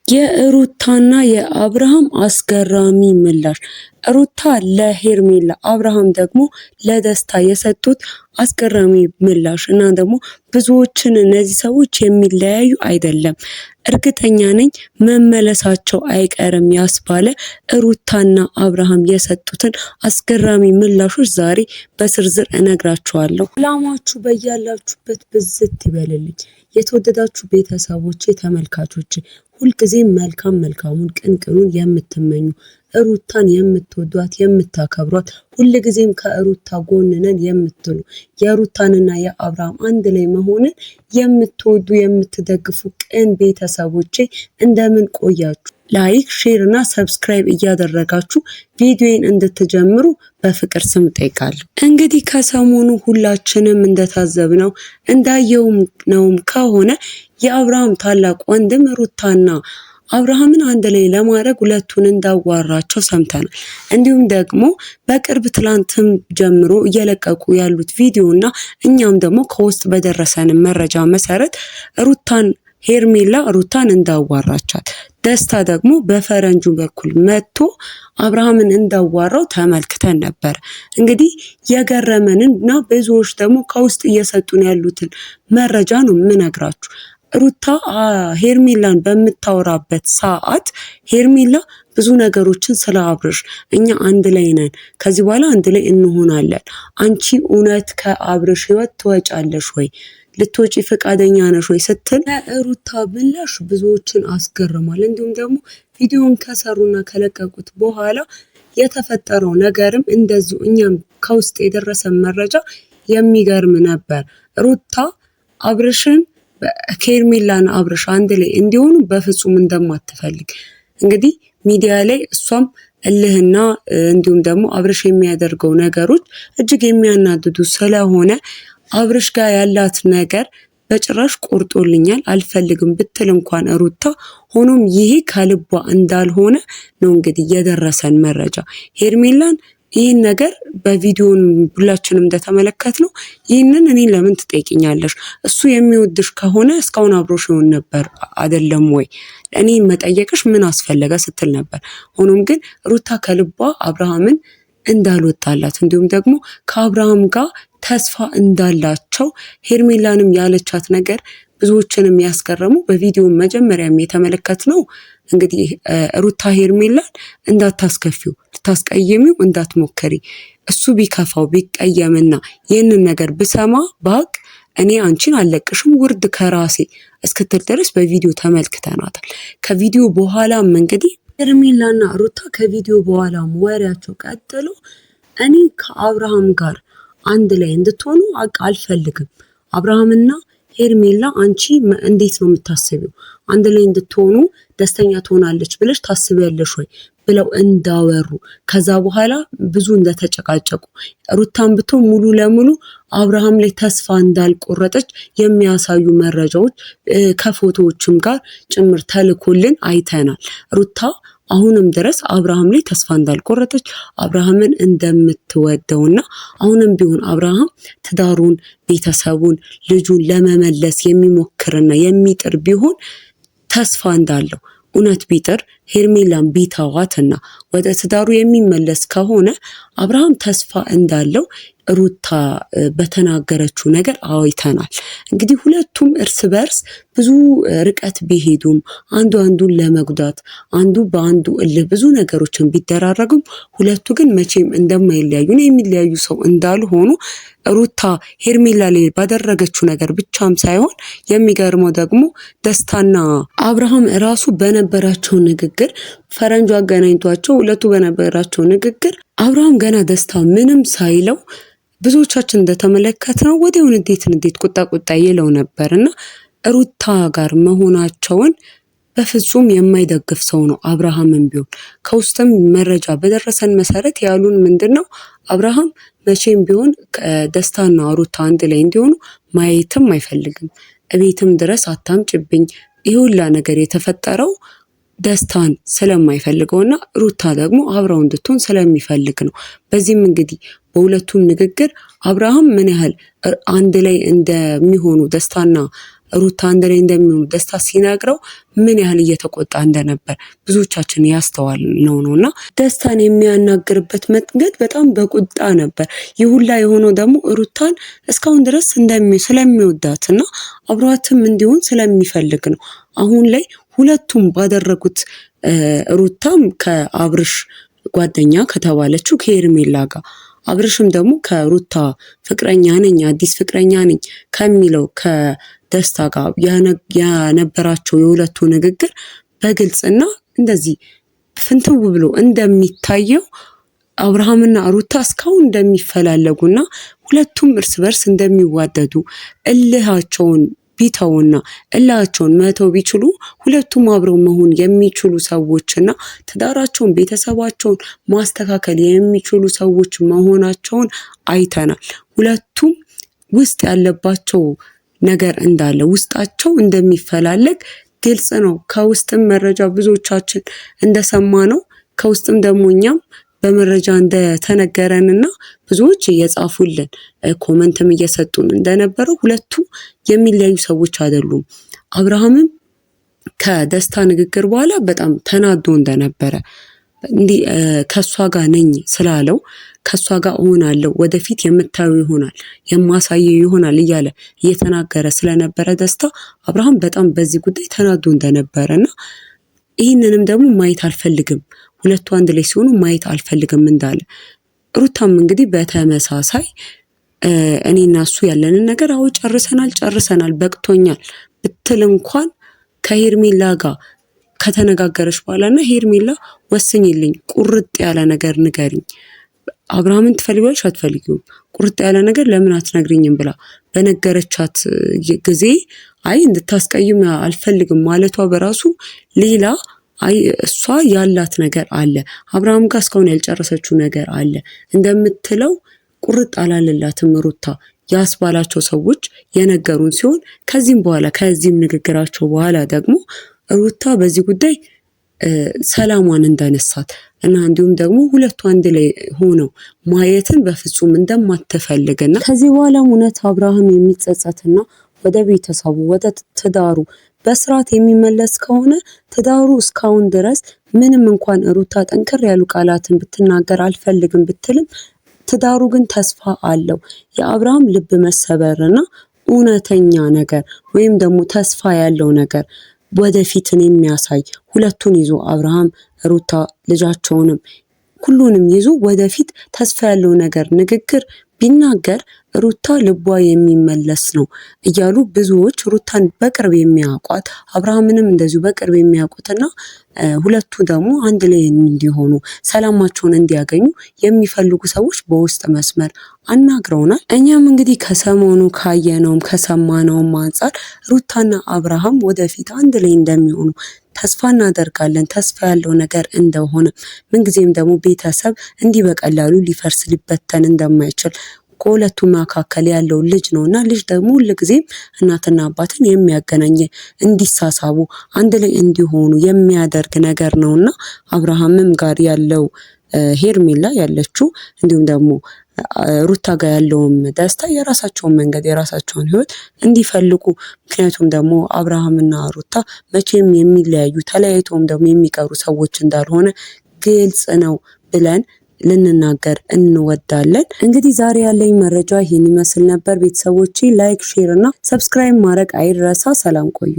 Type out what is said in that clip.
የሩታና የአብርሃም አስገራሚ ምላሽ። ሩታ ለሄርሜላ፣ አብርሃም ደግሞ ለደስታ የሰጡት አስገራሚ ምላሽ እና ደግሞ ብዙዎችን እነዚህ ሰዎች የሚለያዩ አይደለም እርግጠኛ ነኝ መመለሳቸው አይቀርም ያስባለ ሩታና አብርሃም የሰጡትን አስገራሚ ምላሾች ዛሬ በዝርዝር እነግራችኋለሁ። ሰላማችሁ በያላችሁበት ብዝት ይበልልኝ። የተወደዳችሁ ቤተሰቦቼ፣ ተመልካቾቼ ሁልጊዜም መልካሙን ቅንቅኑን የምትመኙ ሩታን የምትወዷት የምታከብሯት ሁልጊዜም ከሩታ ጎን ነን የምትሉ የሩታንና የአብርሃም አንድ ላይ መሆንን የምትወዱ የምትደግፉ ቅን ቤተሰቦቼ እንደምን ቆያችሁ? ላይክ፣ ሼር እና ሰብስክራይብ እያደረጋችሁ ቪዲዮን እንድትጀምሩ በፍቅር ስም ጠይቃለሁ። እንግዲህ ከሰሞኑ ሁላችንም እንደታዘብነው እንዳየውም ከሆነ የአብርሃም ታላቅ ወንድም ሩታና አብርሃምን አንድ ላይ ለማድረግ ሁለቱን እንዳዋራቸው ሰምተናል። እንዲሁም ደግሞ በቅርብ ትላንትም ጀምሮ እየለቀቁ ያሉት ቪዲዮ እና እኛም ደግሞ ከውስጥ በደረሰን መረጃ መሰረት ሄርሜላ ሩታን እንዳዋራቻት፣ ደስታ ደግሞ በፈረንጁ በኩል መጥቶ አብርሃምን እንዳዋራው ተመልክተን ነበር። እንግዲህ የገረመንን እና ብዙዎች ደግሞ ከውስጥ እየሰጡን ያሉትን መረጃ ነው የምነግራችሁ። ሩታ ሄርሜላን በምታወራበት ሰዓት ሄርሜላ ብዙ ነገሮችን ስለ አብርሽ እኛ አንድ ላይ ነን፣ ከዚህ በኋላ አንድ ላይ እንሆናለን፣ አንቺ እውነት ከአብርሽ ህይወት ትወጫለሽ ወይ፣ ልትወጪ ፈቃደኛ ነሽ ወይ ስትል ሩታ ምላሽ ብዙዎችን አስገርሟል። እንዲሁም ደግሞ ቪዲዮን ከሰሩና ከለቀቁት በኋላ የተፈጠረው ነገርም እንደዚሁ እኛም ከውስጥ የደረሰ መረጃ የሚገርም ነበር። ሩታ አብርሽን ከሄርሜላና አብርሽ አንድ ላይ እንዲሆኑ በፍጹም እንደማትፈልግ እንግዲህ ሚዲያ ላይ እሷም እልህና እንዲሁም ደግሞ አብርሽ የሚያደርገው ነገሮች እጅግ የሚያናድዱ ስለሆነ አብርሽ ጋር ያላት ነገር በጭራሽ ቆርጦልኛል አልፈልግም ብትል እንኳን ሩታ ሆኖም ይሄ ከልቧ እንዳልሆነ ነው እንግዲህ የደረሰን መረጃ። ሄርሜላን ይህን ነገር በቪዲዮን ሁላችንም እንደተመለከት ነው። ይህንን እኔ ለምን ትጠይቅኛለሽ? እሱ የሚወድሽ ከሆነ እስካሁን አብሮሽ ይሆን ነበር አይደለም ወይ? እኔ መጠየቅሽ ምን አስፈለገ ስትል ነበር። ሆኖም ግን ሩታ ከልቧ አብርሃምን እንዳልወጣላት እንዲሁም ደግሞ ከአብርሃም ጋር ተስፋ እንዳላቸው ሄርሜላንም ያለቻት ነገር ብዙዎችንም ያስገረሙ በቪዲዮ መጀመሪያም የተመለከትነው እንግዲህ ሩታ ሄርሜላን እንዳታስከፊው ልታስቀየሚው እንዳትሞክሪ፣ እሱ ቢከፋው ቢቀየምና ይህንን ነገር ብሰማ ባቅ እኔ አንቺን አለቅሽም ውርድ ከራሴ እስክትል ድረስ በቪዲዮ ተመልክተናታል። ከቪዲዮ በኋላም እንግዲህ ሄርሜላና ሩታ ከቪዲዮ በኋላም ወሬያቸው ቀጥሎ እኔ ከአብርሃም ጋር አንድ ላይ እንድትሆኑ አልፈልግም፣ አብርሃምና ሄርሜላ አንቺ እንዴት ነው የምታስቢው? አንድ ላይ እንድትሆኑ ደስተኛ ትሆናለች ብለሽ ታስቢያለሽ ወይ ብለው እንዳወሩ ከዛ በኋላ ብዙ እንደተጨቃጨቁ ሩታን ብትሆን ሙሉ ለሙሉ አብርሃም ላይ ተስፋ እንዳልቆረጠች የሚያሳዩ መረጃዎች ከፎቶዎችም ጋር ጭምር ተልኮልን አይተናል። ሩታ አሁንም ድረስ አብርሃም ላይ ተስፋ እንዳልቆረጠች አብርሃምን እንደምትወደውና አሁንም ቢሆን አብርሃም ትዳሩን፣ ቤተሰቡን፣ ልጁን ለመመለስ የሚሞክርና የሚጥር ቢሆን ተስፋ እንዳለው እውነት ቢጥር ሄርሜላን ቢተዋትና ወደ ትዳሩ የሚመለስ ከሆነ አብርሃም ተስፋ እንዳለው ሩታ በተናገረችው ነገር አይተናል። እንግዲህ ሁለቱም እርስ በርስ ብዙ ርቀት ቢሄዱም አንዱ አንዱን ለመጉዳት አንዱ በአንዱ እልህ ብዙ ነገሮችን ቢደራረጉም ሁለቱ ግን መቼም እንደማይለያዩ የሚለያዩ ሰው እንዳልሆኑ ሩታ ሄርሜላ ላይ ባደረገችው ነገር ብቻም ሳይሆን የሚገርመው ደግሞ ደስታና አብርሃም ራሱ በነበራቸው ንግግር ፈረንጁ አገናኝቷቸው ሁለቱ በነበራቸው ንግግር አብርሃም ገና ደስታ ምንም ሳይለው ብዙዎቻችን እንደተመለከትነው ወዲያው እንዴት ቁጣ ይለው ነበርና ሩታ ጋር መሆናቸውን በፍጹም የማይደግፍ ሰው ነው አብርሃምም ቢሆን። ከውስጥም መረጃ በደረሰን መሰረት ያሉን ምንድነው አብርሃም መቼም ቢሆን ደስታና ሩታ አንድ ላይ እንዲሆኑ ማየትም አይፈልግም። እቤትም ድረስ አታምጭብኝ፣ ይሄ ሁላ ነገር የተፈጠረው ደስታን ስለማይፈልገውና ሩታ ደግሞ አብራው እንድትሆን ስለሚፈልግ ነው። በዚህም እንግዲህ በሁለቱም ንግግር አብርሃም ምን ያህል አንድ ላይ እንደሚሆኑ ደስታና ሩታ አንድ ላይ እንደሚሆኑ ደስታ ሲነግረው ምን ያህል እየተቆጣ እንደነበር ብዙዎቻችን ያስተዋልነው ነውና ደስታን የሚያናግርበት መንገድ በጣም በቁጣ ነበር። ይህ ሁላ የሆነው ደግሞ ሩታን እስካሁን ድረስ ስለሚወዳትና አብሯትም እንዲሆን ስለሚፈልግ ነው። አሁን ላይ ሁለቱም ባደረጉት ሩታም ከአብርሽ ጓደኛ ከተባለችው ከሄርሜላ ጋር አብርሽም ደግሞ ከሩታ ፍቅረኛ ነኝ አዲስ ፍቅረኛ ነኝ ከሚለው ከደስታ ጋር ያነበራቸው የሁለቱ ንግግር በግልጽና እንደዚህ ፍንትው ብሎ እንደሚታየው አብርሃምና ሩታ እስካሁን እንደሚፈላለጉና ሁለቱም እርስ በርስ እንደሚዋደዱ እልሃቸውን ቢተውና እላቸውን መተው ቢችሉ ሁለቱም አብረው መሆን የሚችሉ ሰዎችና ትዳራቸውን ቤተሰባቸውን ማስተካከል የሚችሉ ሰዎች መሆናቸውን አይተናል። ሁለቱም ውስጥ ያለባቸው ነገር እንዳለ ውስጣቸው እንደሚፈላለግ ግልጽ ነው። ከውስጥም መረጃ ብዙዎቻችን እንደሰማ ነው። ከውስጥም ደግሞ እኛም በመረጃ እንደተነገረንና ብዙዎች እየጻፉልን ኮመንትም እየሰጡን እንደነበረው ሁለቱ የሚለያዩ ሰዎች አይደሉም። አብርሃምም ከደስታ ንግግር በኋላ በጣም ተናዶ እንደነበረ እንዲህ ከሷ ጋር ነኝ ስላለው ከሷ ጋር እሆናለሁ ወደፊት የምታዩ ይሆናል የማሳየው ይሆናል እያለ እየተናገረ ስለነበረ ደስታ አብርሃም በጣም በዚህ ጉዳይ ተናዶ እንደነበረና ይህንንም ደግሞ ማየት አልፈልግም ሁለቱ አንድ ላይ ሲሆኑ ማየት አልፈልግም እንዳለ ሩታም እንግዲህ በተመሳሳይ እኔና እሱ ያለንን ነገር አው ጨርሰናል በቅቶኛል ብትል እንኳን ከሄርሜላ ጋር ከተነጋገረች በኋላና ሄርሜላ ወስኝልኝ ቁርጥ ያለ ነገር ንገሪኝ አብርሃምን ትፈልጊዋለሽ አትፈልጊውም ቁርጥ ያለ ነገር ለምን አትነግሪኝም ብላ በነገረቻት ጊዜ አይ እንድታስቀይም አልፈልግም ማለቷ በራሱ ሌላ አይ እሷ ያላት ነገር አለ አብርሃም ጋር እስካሁን ያልጨረሰችው ነገር አለ እንደምትለው ቁርጥ አላለላትም ሩታ ያስባላቸው ሰዎች የነገሩን ሲሆን ከዚህም ንግግራቸው በኋላ ደግሞ ሩታ በዚህ ጉዳይ ሰላሟን እንዳነሳት እና እንዲሁም ደግሞ ሁለቱ አንድ ላይ ሆነው ማየትን በፍጹም እንደማትፈልግና ከዚህ በኋላ እውነት አብርሃም የሚጸጸትና ወደ ቤተሰቡ ወደ ትዳሩ በስርዓት የሚመለስ ከሆነ ትዳሩ እስካሁን ድረስ ምንም እንኳን ሩታ ጠንከር ያሉ ቃላትን ብትናገር አልፈልግም ብትልም ትዳሩ ግን ተስፋ አለው። የአብርሃም ልብ መሰበርና እውነተኛ ነገር ወይም ደግሞ ተስፋ ያለው ነገር ወደፊትን የሚያሳይ ሁለቱን ይዞ አብርሃም ሩታ ልጃቸውንም ሁሉንም ይዞ ወደፊት ተስፋ ያለው ነገር ንግግር ቢናገር ሩታ ልቧ የሚመለስ ነው እያሉ ብዙዎች ሩታን በቅርብ የሚያውቋት አብርሃምንም እንደዚሁ በቅርብ የሚያውቁትና ሁለቱ ደግሞ አንድ ላይ እንዲሆኑ ሰላማቸውን እንዲያገኙ የሚፈልጉ ሰዎች በውስጥ መስመር አናግረውናል። እኛም እንግዲህ ከሰሞኑ ካየነውም ከሰማነውም አንፃር ሩታና አብርሃም ወደፊት አንድ ላይ እንደሚሆኑ ተስፋ እናደርጋለን። ተስፋ ያለው ነገር እንደሆነ ምንጊዜም ደግሞ ቤተሰብ እንዲህ በቀላሉ ሊፈርስ ሊበተን እንደማይችል ከሁለቱ መካከል ያለው ልጅ ነውና ልጅ ደግሞ ሁልጊዜም እናትና አባትን የሚያገናኝ እንዲሳሳቡ አንድ ላይ እንዲሆኑ የሚያደርግ ነገር ነውና አብርሃምም ጋር ያለው ሄርሜላ ያለችው እንዲሁም ደግሞ ሩታ ጋር ያለውም ደስታ የራሳቸውን መንገድ የራሳቸውን ህይወት እንዲፈልጉ ምክንያቱም ደግሞ አብርሃምና ሩታ መቼም የሚለያዩ ተለያይተውም ደግሞ የሚቀሩ ሰዎች እንዳልሆነ ግልጽ ነው ብለን ልንናገር እንወዳለን። እንግዲህ ዛሬ ያለኝ መረጃ ይሄን ይመስል ነበር። ቤተሰቦቼ ላይክ፣ ሼር እና ሰብስክራይብ ማድረግ አይረሳ። ሰላም ቆዩ።